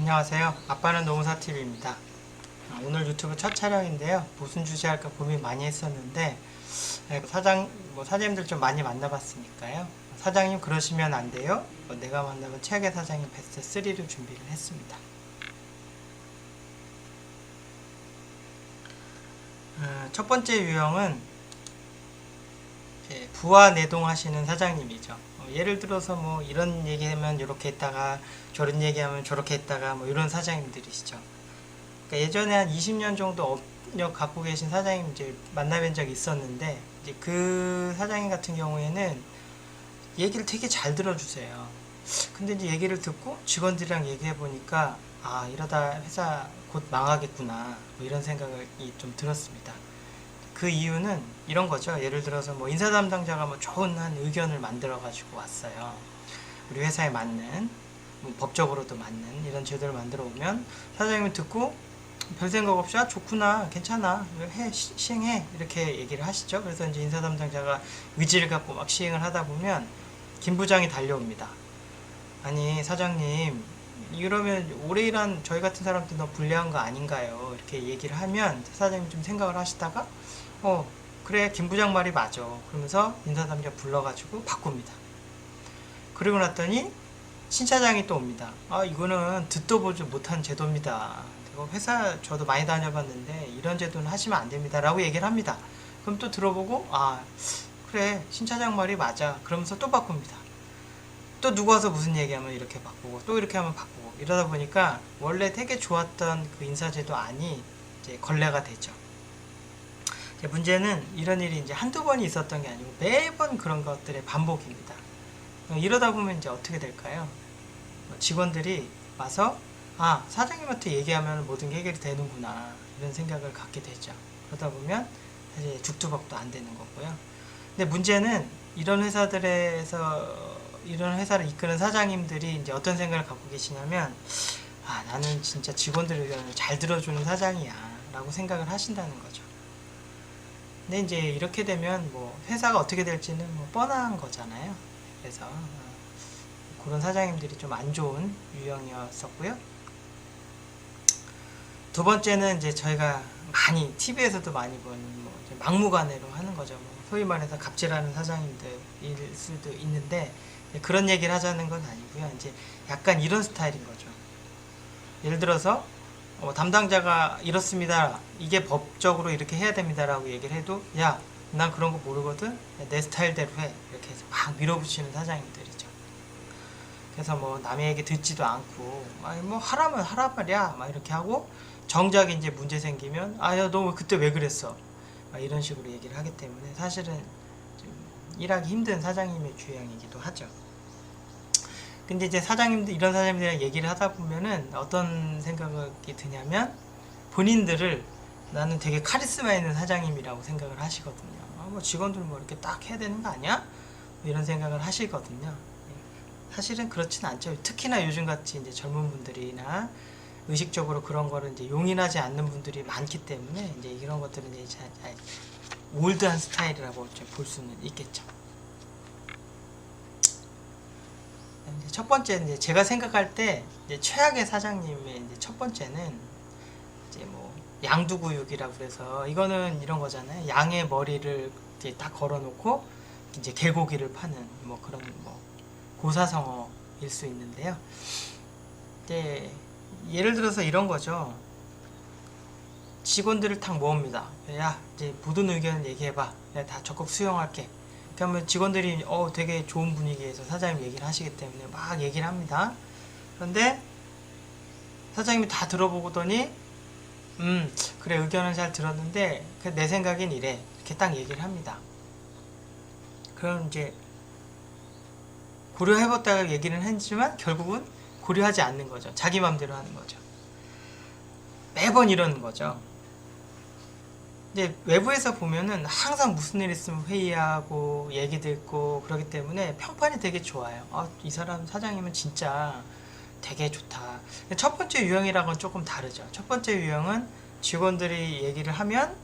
안녕하세요. 아빠는 노무사TV입니다. 오늘 유튜브 첫 촬영인데요. 무슨 주제 할까 고민 많이 했었는데 사장님들 좀 많이 만나봤으니까요. 사장님 그러시면 안 돼요. 내가 만나본 최악의 사장님 베스트 3를 준비를 했습니다. 첫 번째 유형은 부하 내동하시는 사장님이죠. 예를 들어서 뭐 이런 얘기하면 이렇게 했다가 저런 얘기하면 저렇게 했다가 뭐 이런 사장님들이시죠. 그러니까 예전에 한 20년 정도 업력 갖고 계신 사장님 이제 만나뵌 적이 있었는데, 이제 그 사장님 같은 경우에는 얘기를 되게 잘 들어주세요. 근데 이제 얘기를 듣고 직원들이랑 얘기해 보니까 이러다 회사 곧 망하겠구나 뭐 이런 생각이 좀 들었습니다. 그 이유는 이런 거죠. 예를 들어서 뭐 인사 담당자가 뭐 좋은 한 의견을 만들어 가지고 왔어요. 우리 회사에 맞는, 뭐 법적으로도 맞는 이런 제도를 만들어 오면 사장님이 듣고 별 생각 없이 좋구나, 괜찮아, 시행해 이렇게 얘기를 하시죠. 그래서 이제 인사 담당자가 의지를 갖고 막 시행을 하다 보면 김 부장이 달려옵니다. 아니 사장님, 이러면 오래 일한 저희 같은 사람들 너무 불리한 거 아닌가요? 이렇게 얘기를 하면 사장님이 좀 생각을 하시다가 그래 김 부장 말이 맞아 그러면서 인사담당 불러가지고 바꿉니다. 그리고 났더니 신 차장이 또 옵니다. 이거는 듣도 보지 못한 제도입니다. 회사 저도 많이 다녀봤는데 이런 제도는 하시면 안 됩니다 라고 얘기를 합니다. 그럼 또 들어보고 그래 신 차장 말이 맞아 그러면서 또 바꿉니다. 또 누구 와서 무슨 얘기하면 이렇게 바꾸고 또 이렇게 하면 바꾸고 이러다 보니까 원래 되게 좋았던 그 인사제도 안이 이제 걸레가 되죠. 문제는 이런 일이 이제 한두 번이 있었던 게 아니고 매번 그런 것들의 반복입니다. 이러다 보면 이제 어떻게 될까요? 직원들이 와서 사장님한테 얘기하면 모든 게 해결이 되는구나 이런 생각을 갖게 되죠. 그러다 보면 사실 죽두벅도 안 되는 거고요. 근데 문제는 이런 회사들에서 이런 회사를 이끄는 사장님들이 이제 어떤 생각을 갖고 계시냐면 나는 진짜 직원들 의견을 잘 들어주는 사장이야 라고 생각을 하신다는 거죠. 근데 이제 이렇게 되면 뭐 회사가 어떻게 될지는 뭐 뻔한 거잖아요. 그래서 그런 사장님들이 좀 안 좋은 유형이었었고요. 두 번째는 이제 저희가 많이 TV에서도 많이 본 뭐 막무가내로 하는 거죠. 뭐 소위 말해서 갑질하는 사장님들일 수도 있는데 그런 얘기를 하자는 건 아니고요. 이제 약간 이런 스타일인 거죠. 예를 들어서 담당자가 이렇습니다. 이게 법적으로 이렇게 해야 됩니다. 라고 얘기를 해도 난 그런 거 모르거든. 내 스타일대로 해. 이렇게 해서 막 밀어붙이는 사장님들이죠. 그래서 뭐 남의 얘기 듣지도 않고 뭐 하라면 하란 말이야. 막 이렇게 하고 정작 이제 문제 생기면 야 너 그때 왜 그랬어? 막 이런 식으로 얘기를 하기 때문에 사실은 좀 일하기 힘든 사장님의 주양이기도 하죠. 근데 이제 이런 사장님들이랑 얘기를 하다 보면은 어떤 생각이 드냐면 본인들을 나는 되게 카리스마 있는 사장님이라고 생각을 하시거든요. 뭐 직원들 뭐 이렇게 딱 해야 되는 거 아니야? 뭐 이런 생각을 하시거든요. 사실은 그렇진 않죠. 특히나 요즘같이 이제 젊은 분들이나 의식적으로 그런 거를 이제 용인하지 않는 분들이 많기 때문에 이제 이런 것들은 이제 올드한 스타일이라고 볼 수는 있겠죠. 첫 번째 이제 제가 생각할 때 이제 최악의 사장님의 이제 첫 번째는 이제 뭐 양두구육이라고 그래서 이거는 이런 거잖아요. 양의 머리를 이제 딱 걸어놓고 이제 개고기를 파는 뭐 그런 뭐 고사성어일 수 있는데요. 이제 예를 들어서 이런 거죠. 직원들을 탁 모읍니다. 이제 모든 의견을 얘기해봐. 다 적극 수용할게. 그러면 직원들이 되게 좋은 분위기에서 사장님 얘기를 하시기 때문에 막 얘기를 합니다. 그런데 사장님이 다 들어보더니 그래 의견을 잘 들었는데 내 생각엔 이래 이렇게 딱 얘기를 합니다. 그럼 이제 고려해봤다가 얘기는 했지만 결국은 고려하지 않는 거죠. 자기 맘대로 하는 거죠. 매번 이러는 거죠. 근데 외부에서 보면은 항상 무슨 일 있으면 회의하고 얘기 듣고 그러기 때문에 평판이 되게 좋아요. 이 사람 사장님은 진짜 되게 좋다. 첫 번째 유형이랑은 조금 다르죠. 첫 번째 유형은 직원들이 얘기를 하면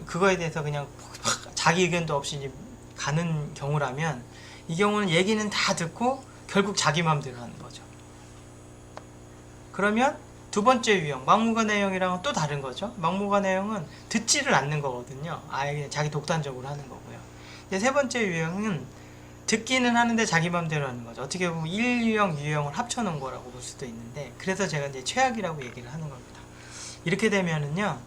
그거에 대해서 그냥 자기 의견도 없이 가는 경우라면, 이 경우는 얘기는 다 듣고 결국 자기 맘대로 하는 거죠. 그러면 두 번째 유형, 막무가내형이랑은 또 다른 거죠. 막무가내형은 듣지를 않는 거거든요. 아예 그냥 자기 독단적으로 하는 거고요. 이제 세 번째 유형은 듣기는 하는데 자기 맘대로 하는 거죠. 어떻게 보면 1유형, 2유형을 합쳐놓은 거라고 볼 수도 있는데, 그래서 제가 이제 최악이라고 얘기를 하는 겁니다. 이렇게 되면은요,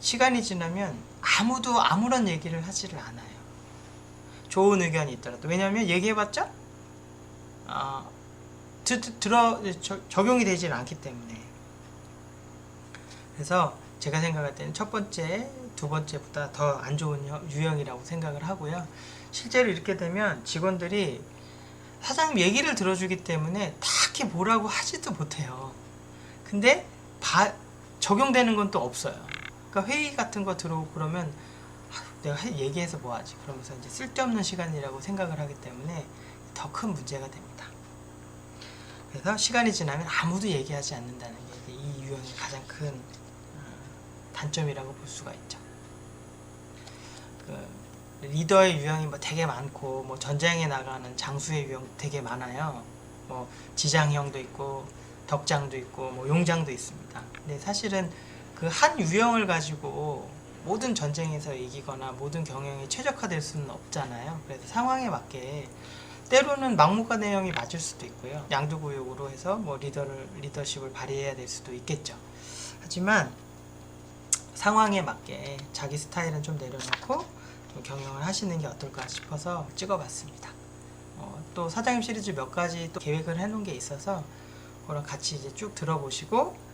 시간이 지나면 아무도 아무런 얘기를 하지를 않아요. 좋은 의견이 있더라도. 왜냐하면 얘기해봤자 적용이 되질 않기 때문에. 그래서 제가 생각할 때는 첫 번째, 두 번째보다 더 안 좋은 유형이라고 생각을 하고요. 실제로 이렇게 되면 직원들이 사장님 얘기를 들어주기 때문에 딱히 뭐라고 하지도 못해요. 근데 적용되는 건 또 없어요. 그러니까 회의 같은 거 들어오고 그러면 내가 얘기해서 뭐하지? 그러면서 이제 쓸데없는 시간이라고 생각을 하기 때문에 더 큰 문제가 됩니다. 그래서 시간이 지나면 아무도 얘기하지 않는다는 게 이 유형의 가장 큰 단점이라고 볼 수가 있죠. 리더의 유형이 뭐 되게 많고, 뭐 전쟁에 나가는 장수의 유형 되게 많아요. 뭐 지장형도 있고, 덕장도 있고, 뭐 용장도 있습니다. 근데 사실은 그 한 유형을 가지고 모든 전쟁에서 이기거나 모든 경영에 최적화될 수는 없잖아요. 그래서 상황에 맞게 때로는 막무가내형이 맞을 수도 있고요. 양두구육으로 해서 뭐 리더십을 발휘해야 될 수도 있겠죠. 하지만 상황에 맞게 자기 스타일은 좀 내려놓고 좀 경영을 하시는 게 어떨까 싶어서 찍어봤습니다. 또 사장님 시리즈 몇 가지 또 계획을 해놓은 게 있어서 그랑 같이 이제 쭉 들어보시고,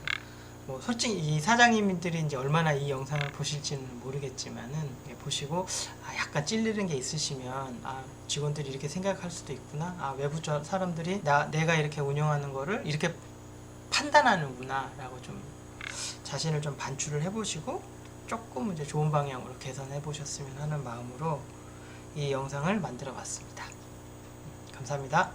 뭐 솔직히 이 사장님들이 이제 얼마나 이 영상을 보실지는 모르겠지만은 보시고 약간 찔리는 게 있으시면 직원들이 이렇게 생각할 수도 있구나, 외부 사람들이 내가 이렇게 운영하는 거를 이렇게 판단하는구나 라고 좀 자신을 좀 반추를 해보시고 조금 이제 좋은 방향으로 개선해 보셨으면 하는 마음으로 이 영상을 만들어 봤습니다. 감사합니다.